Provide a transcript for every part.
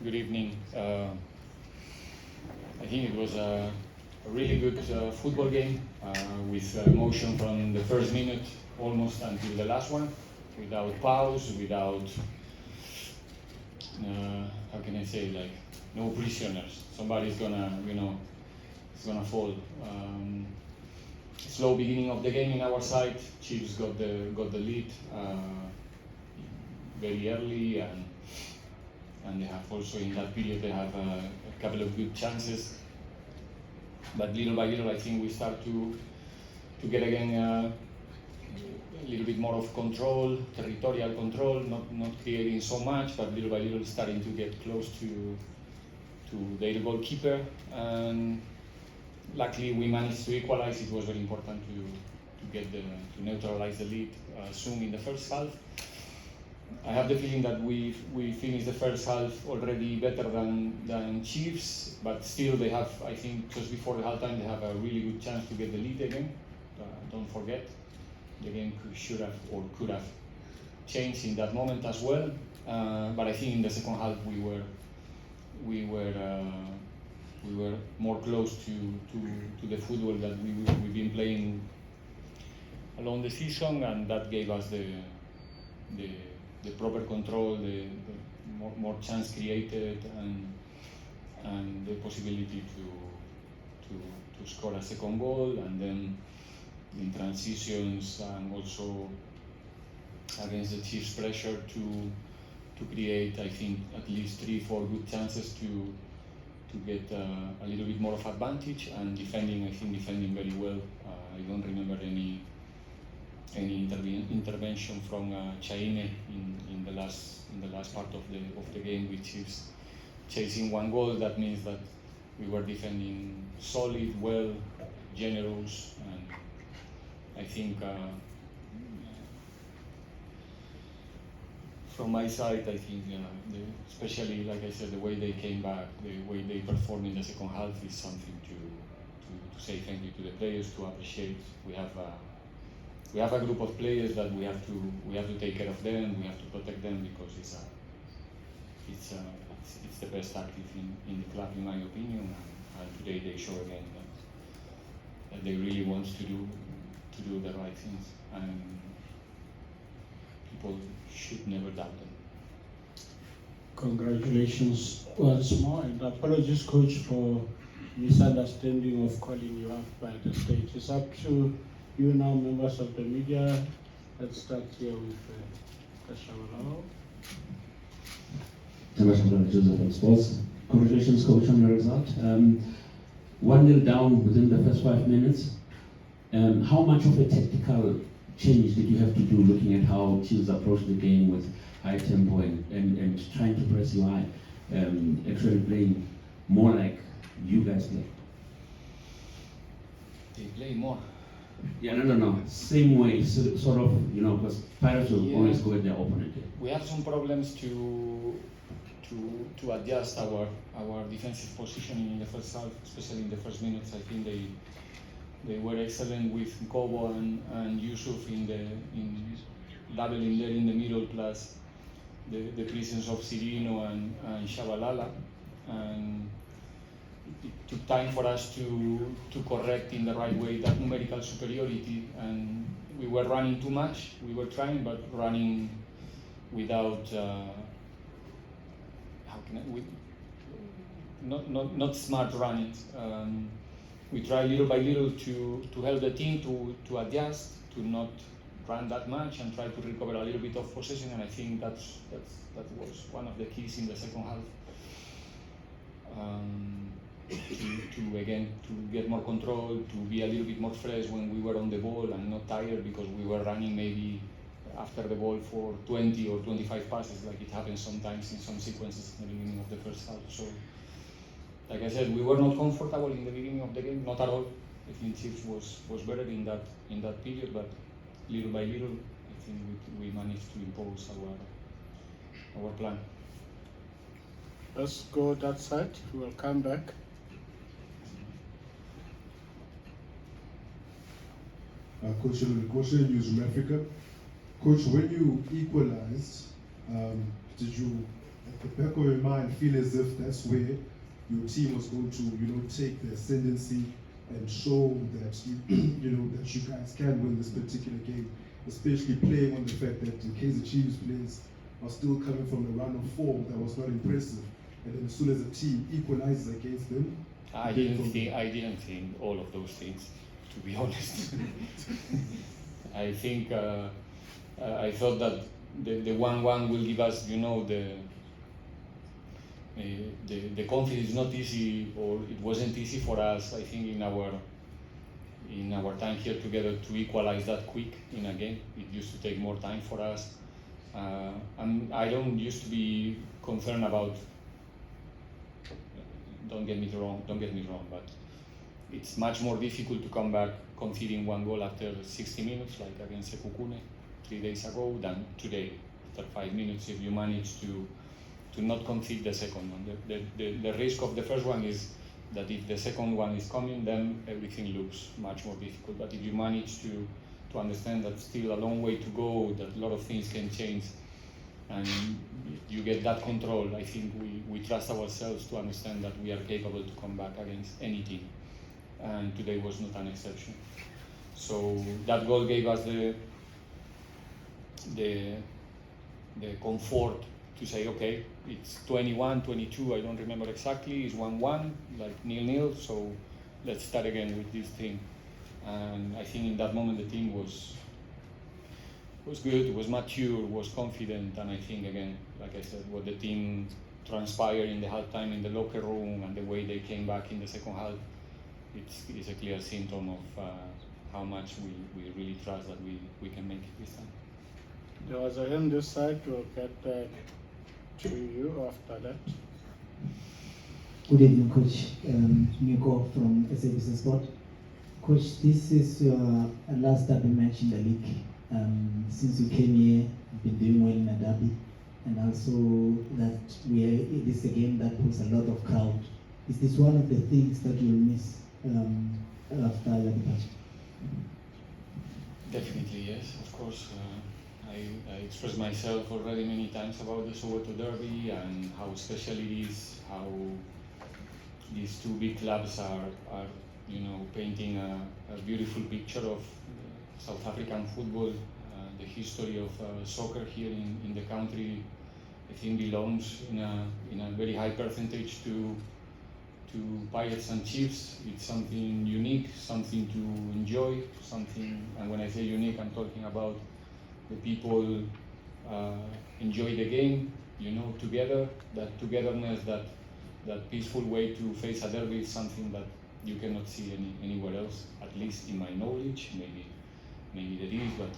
Good evening. I think it was a really good football game with emotion from the first minute almost until the last one, without pause, without, how can I say, like, no prisoners. Somebody's gonna, it's gonna fall. Slow beginning of the game in our side. Chiefs got the lead very early, and they have also in that period they have a couple of good chances. But little by little, I think we start to get again a little bit more of control, territorial control, not creating so much, but little by little starting to get close to their goalkeeper. And luckily, we managed to equalize. It was very important to neutralize the lead soon in the first half. I have the feeling that we finished the first half already better than Chiefs, but still they have, I think, just before the halftime, they have a really good chance to get the lead again. Don't forget, the game should have or could have changed in that moment as well. But I think in the second half we were more close to the football that we've been playing along the season, and that gave us the proper control, the more chance created, and the possibility to score a second goal, and then in transitions and also against the Chiefs' pressure to create, I think, at least 3-4 good chances to get a little bit more of advantage, and defending very well. I don't remember any intervention from Chaine in the last part of the game, which is chasing one goal. That means that we were defending solid, well, generous, and I think from my side, I think especially, like I said, the way they came back, the way they performed in the second half is something to say thank you to the players, to appreciate. We have a group of players that we have to take care of them. We have to protect them because it's the best active in the club, in my opinion. And today they show again that they really want to do the right things, and people should never doubt them. Congratulations once more, and apologies, coach, for misunderstanding of calling you up by the stage. It's up to you now, members of the media. Let's start here with Kashamalao. Joseph from Sports. Congratulations, coach, on your result. 1-0 down within the first 5 minutes. How much of a tactical change did you have to do, looking at how Chiefs approached the game with high tempo and trying to press you high, actually playing more like you guys play? They play more. Yeah, no. Same way, sort of, because Pirates will always go at their opponent. We have some problems to adjust our defensive positioning in the first half, especially in the first minutes. I think they were excellent with Kobo and Yusuf in doubling there in the middle, plus the presence of Cirino and Shabalala, and it took time for us to correct in the right way that numerical superiority, and we were running too much. We were trying, but running without not smart running. We try little by little to help the team to adjust, to not run that much, and try to recover a little bit of possession. And I think that was one of the keys in the second half. To get more control, to be a little bit more fresh when we were on the ball and not tired because we were running maybe after the ball for 20 or 25 passes, like it happens sometimes in some sequences in the beginning of the first half. So, like I said, we were not comfortable in the beginning of the game, not at all. I think Chiefs was better in that period, but little by little, I think we managed to impose our plan. Let's go that side. We'll come back. Coach News from Africa. Coach, when you equalized, did you the back of your mind feel as if that's where your team was going to, take the ascendancy and show that that you guys can win this particular game, especially playing on the fact that the Kaizer Chiefs players are still coming from a run of form that was not impressive, and then as soon as a team equalizes against them, I didn't think all of those things, to be honest. I think I thought that the 1-1 will give us, the confidence. Not easy, or it wasn't easy for us. I think in our time here together to equalize that quick in a game. It used to take more time for us. I don't used to be concerned about. Don't get me wrong, but it's much more difficult to come back conceding 1 goal after 60 minutes, like against Sekukune 3 days ago, than today after 5 minutes. If you manage to not concede the second one, the risk of the first one is that if the second one is coming, then everything looks much more difficult. But if you manage to understand that still a long way to go, that a lot of things can change, and you get that control, I think we trust ourselves to understand that we are capable to come back against any team, and today was not an exception. So that goal gave us the comfort to say, okay, it's 21, 22, I don't remember exactly, it's 1-1, like 0-0, so let's start again with this thing. And I think in that moment the team was good, was mature, was confident, and I think again, like I said, what the team transpired in the halftime in the locker room and the way they came back in the second half, it's a clear symptom of how much we really trust that we can make it this time. There was a hand this side. We'll get to you after that. Good evening, Coach. Nico from SABC Sport. Coach, this is your last derby match in the league. Since you came here, you've been doing well in a derby, and also that it is a game that puts a lot of crowd. Is this one of the things that you'll miss after your departure? Definitely, yes, of course. I expressed myself already many times about the Soweto derby and how special it is, how these two big clubs are painting a beautiful picture of South African football. The history of soccer here in the country, I think, belongs in a very high percentage to Pirates and Chiefs. It's something unique, something to enjoy, and when I say unique, I'm talking about the people enjoy the game, together. That togetherness, that peaceful way to face a derby is something that you cannot see anywhere else, at least in my knowledge. Maybe there is, but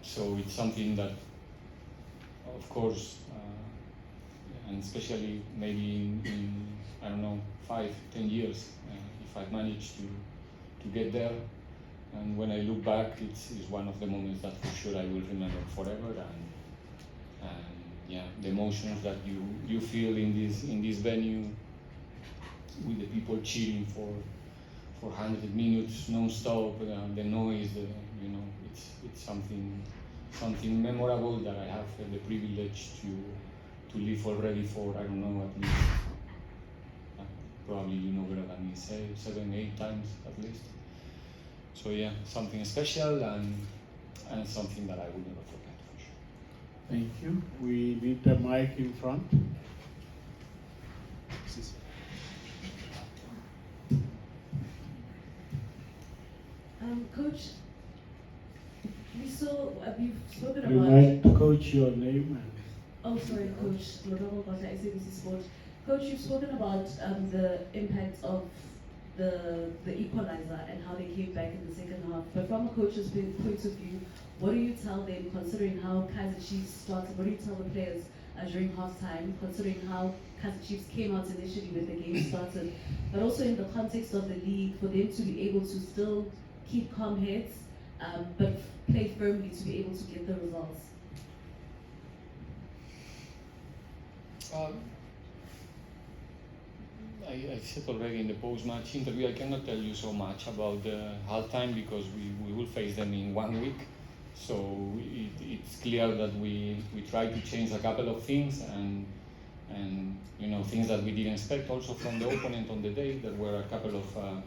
so it's something that, of course, and especially maybe in I don't know, 5-10 years, if I've managed to get there. And when I look back, it's one of the moments that for sure I will remember forever. And yeah, the emotions that you feel in this venue, with the people cheering for 100 minutes non-stop, the noise, it's something memorable that I have the privilege to live already for, I don't know, at least, probably better than me, 7-8 times at least. So yeah, something special and something that I will never forget, for sure. Thank you. We need the mic in front. Coach, we saw, you've spoken You about... might coach your name. Oh, sorry, Coach. Lodongo Bata, SABC Sport. Coach, you've spoken about the impact of the equalizer and how they came back in the second half. But from a coach's point of view, what do you tell them, considering how Kaizer Chiefs started? What do you tell the players during halftime, considering how Kaizer Chiefs came out initially when the game started, but also in the context of the league, for them to be able to still keep calm heads, but play firmly to be able to get the results? I said already in the post-match interview, I cannot tell you so much about the halftime because we will face them in 1 week. So it's clear that we try to change a couple of things and things that we didn't expect also from the opponent on the day. There were a couple of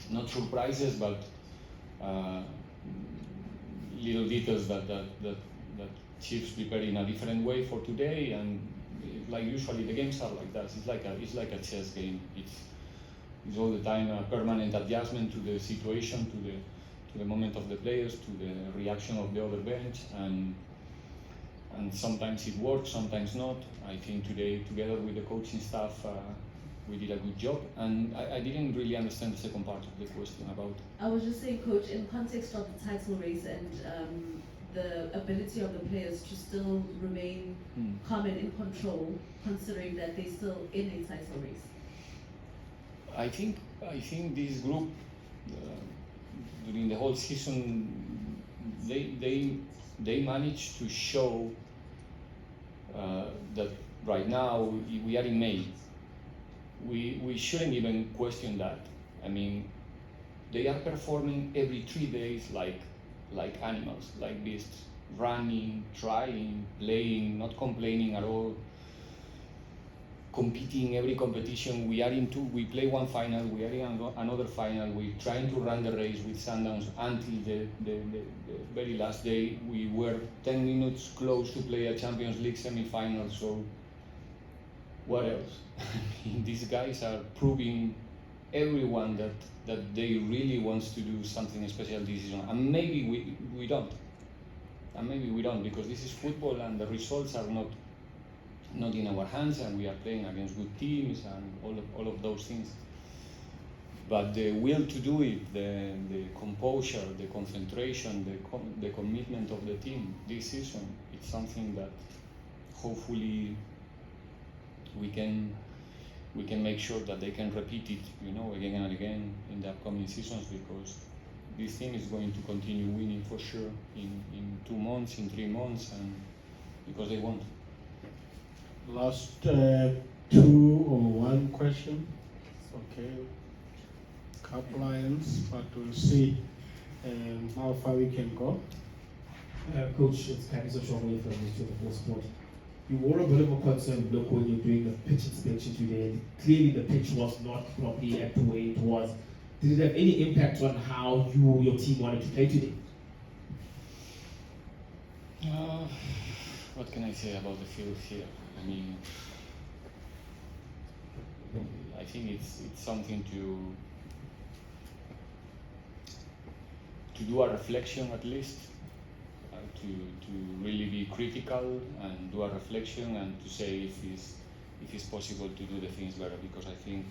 not surprises, but little details that Chiefs prepared in a different way for today, and like usually the games are like that. It's like a chess game. It's all the time a permanent adjustment to the situation, to the moment of the players, to the reaction of the other bench, and sometimes it works, sometimes not. I think today, together with the coaching staff, we did a good job. And I didn't really understand the second part of the question about. I was just saying, Coach, in context of the title race and the ability of the players to still remain calm and in control, considering that they're still in a title race. I think this group during the whole season they managed to show that right now we are in May. We shouldn't even question that. I mean, they are performing every 3 days like animals, like beasts, running, trying, playing, not complaining at all, competing every competition. We are into, we play one final, we are in another final, we're trying to run the race with Sundowns until the very last day. We were 10 minutes close to play a Champions League semi-final, so what else? I mean, these guys are proving everyone that they really wants to do something special this season, and maybe we don't, because this is football and the results are not in our hands, and we are playing against good teams and all of those things. But the will to do it, the composure, the concentration, the commitment of the team this season, it's something that hopefully we can make sure that they can repeat it, again and again in the upcoming seasons, because this team is going to continue winning for sure in 2 months, in 3 months, and because they want. Last 2 or 1 question. Okay. Cup Lions, but we'll see how far we can go. Coach, it's Kaizer Chiefs from the Sport. You were a bit of a concern, look, when you're doing the pitch inspection today. Clearly, the pitch was not properly at the way it was. Did it have any impact on how your team wanted to play today? What can I say about the field here? I mean, I think it's something to do a reflection at least, to really be critical and do a reflection and to say if it's possible to do the things better, because I think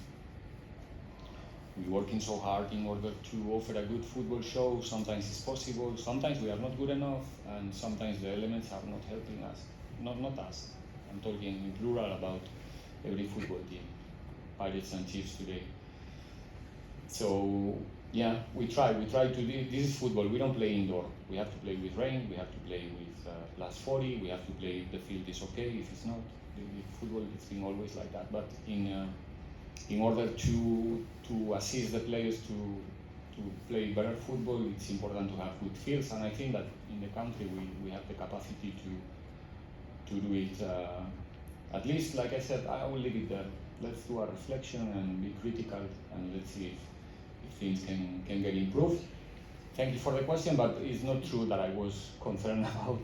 we're working so hard in order to offer a good football show. Sometimes it's possible, sometimes we are not good enough, and sometimes the elements are not helping us. Not us. I'm talking in plural about every football team, Pirates and Chiefs today. So yeah, we try to do. This is football. We don't play indoor. We have to play with rain. We have to play with plus 40. We have to play if the field is okay. If it's not, football it's been always like that. But in order to assist the players to play better football, it's important to have good fields. And I think that in the country we have the capacity to do it. At least, like I said, I will leave it there. Let's do a reflection and be critical, and let's see if things can get improved. Thank you for the question, but it's not true that I was concerned about.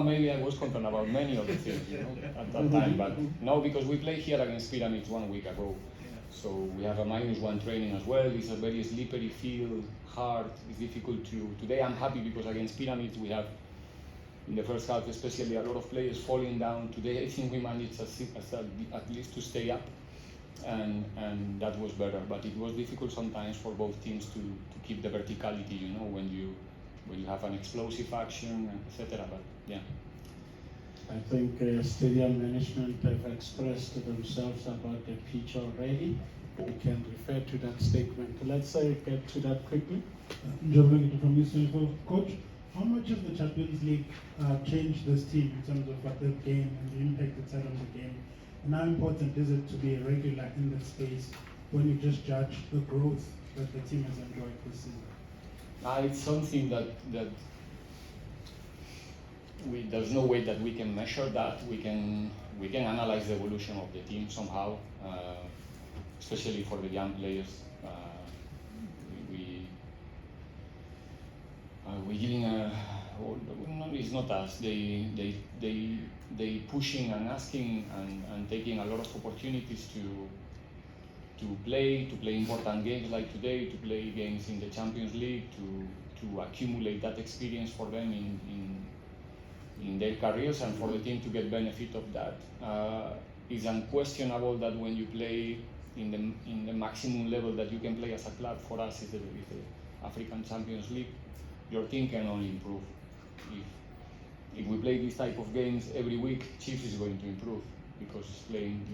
Maybe I was concerned about many of the things, at that time, but no, because we played here against Pyramids 1 week ago. So we have a -1 training as well. It's a very slippery field, hard, it's difficult to. Today I'm happy because against Pyramids we have, in the first half especially, a lot of players falling down. Today I think we managed at least to stay up, and that was better. But it was difficult sometimes for both teams to keep the verticality, when you have an explosive action, etc. But yeah. I think stadium management have expressed themselves about the pitch already. We can refer to that statement. Let's get to that quickly. Jobling from Mr. Coach, how much has the Champions League changed this team in terms of what the game and the impact it's had on the game? And how important is it to be a regular in that space when you just judge the growth that the team has enjoyed this season? It's something that there's no way that we can measure that. We can analyze the evolution of the team somehow, especially for the young players. We giving it's not us. They pushing and asking and taking a lot of opportunities to play important games like today, to play games in the Champions League, to accumulate that experience for them in their careers and for the team to get benefit of that. It's unquestionable that when you play in the maximum level that you can play as a club, for us is the African Champions League, your team can only improve. If we play this type of games every week, Chiefs is going to improve because it's playing,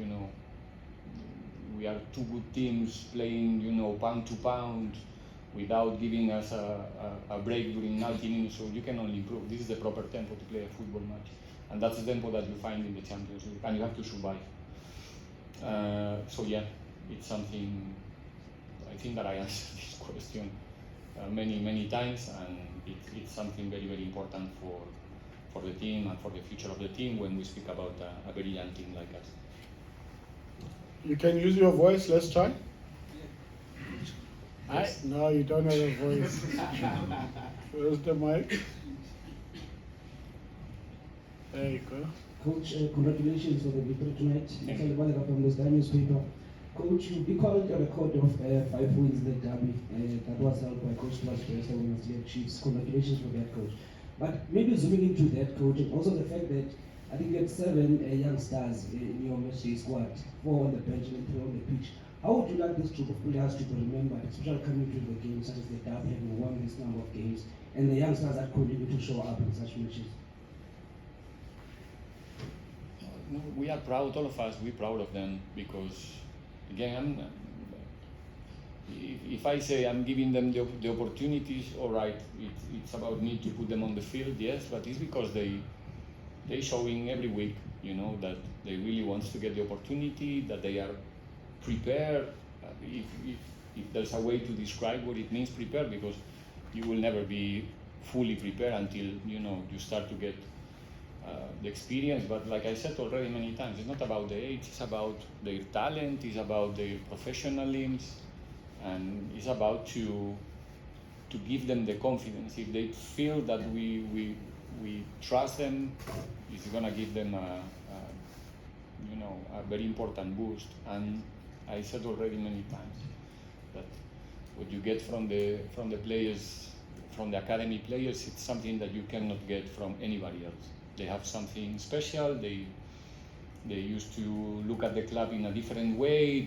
we are two good teams playing, pound to pound without giving us a break during 90 minutes, so you can only improve. This is the proper tempo to play a football match, and that's the tempo that you find in the Champions League, and you have to survive. So yeah, it's something, I think that I answered this question many times, and it's something very, very important for the team and for the future of the team when we speak about a very young team like us. You can use your voice, let's try. No, you don't have a voice. Where's the mic? There you go. Coach, congratulations for the victory tonight. From the Star newspaper. Coach, you recalled a record of 5 wins in the derby that was held by Coach Stuart when he was Chiefs. Congratulations for that, Coach. But maybe zooming into that, Coach, and also the fact that I think you had 7 young stars in your matchday squad, 4 on the bench and 3 on the pitch. How would you like this group of players to be remembered, especially coming to the games such as the derby, having won this number of games, and the young stars that continue to show up in such matches? We are proud, all of us, we're proud of them because, again, if I say I'm giving them the opportunities, all right, it's about me to put them on the field, yes, but it's because they're showing every week, that they really want to get the opportunity, that they are prepared. If there's a way to describe what it means prepared, because you will never be fully prepared until you start to get the experience. But like I said already many times, it's not about the age, it's about their talent, it's about their professionalism, and it's about to give them the confidence. If they feel that we trust them, it's gonna give them a very important boost. And I said already many times that what you get from the players, from the academy players, it's something that you cannot get from anybody else. They have something special. They used to look at the club in a different way.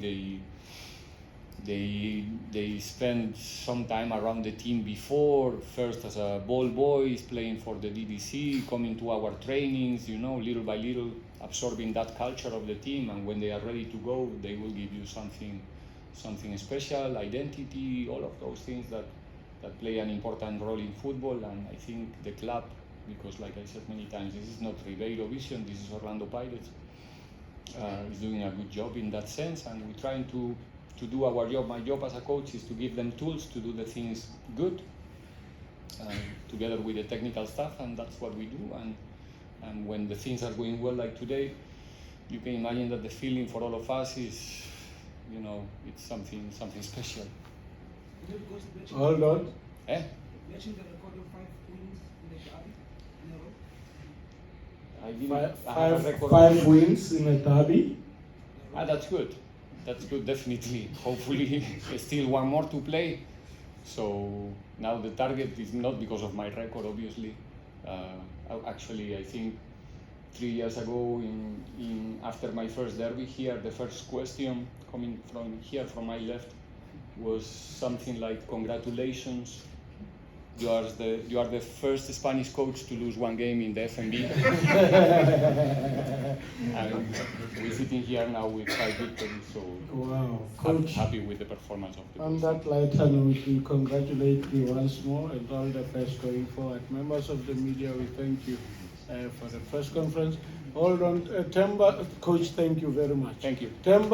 They spend some time around the team before, first as a ball boys, playing for the DDC, coming to our trainings, little by little, absorbing that culture of the team, and when they are ready to go, they will give you something special, identity, all of those things that play an important role in football. And I think the club, because like I said many times, this is not Riveiro Vision, this is Orlando Pirates, is doing a good job in that sense, and we're trying to do our job. My job as a coach is to give them tools to do the things good, together with the technical staff, and that's what we do. And when the things are going well, like today, you can imagine that the feeling for all of us is, it's something special. Hold on. Mentioned the record of 5 wins in the derby. 5 wins in a derby. That's good. That's good, definitely. Hopefully, still one more to play. So now the target is not because of my record, obviously. Actually, I think 3 years ago, after my first derby here, the first question coming from here, from my left, was something like, "Congratulations, you are the first Spanish coach to lose 1 game in the FMB." And we're sitting here now with 5 victories, so Wow, I'm Coach. happy with the performance of the On boys. that lighter note, we congratulate you once more and all the best going forward. Members of the media, we thank you for the press conference. Hold on, Temba, Coach, thank you very much. Thank you. Temba.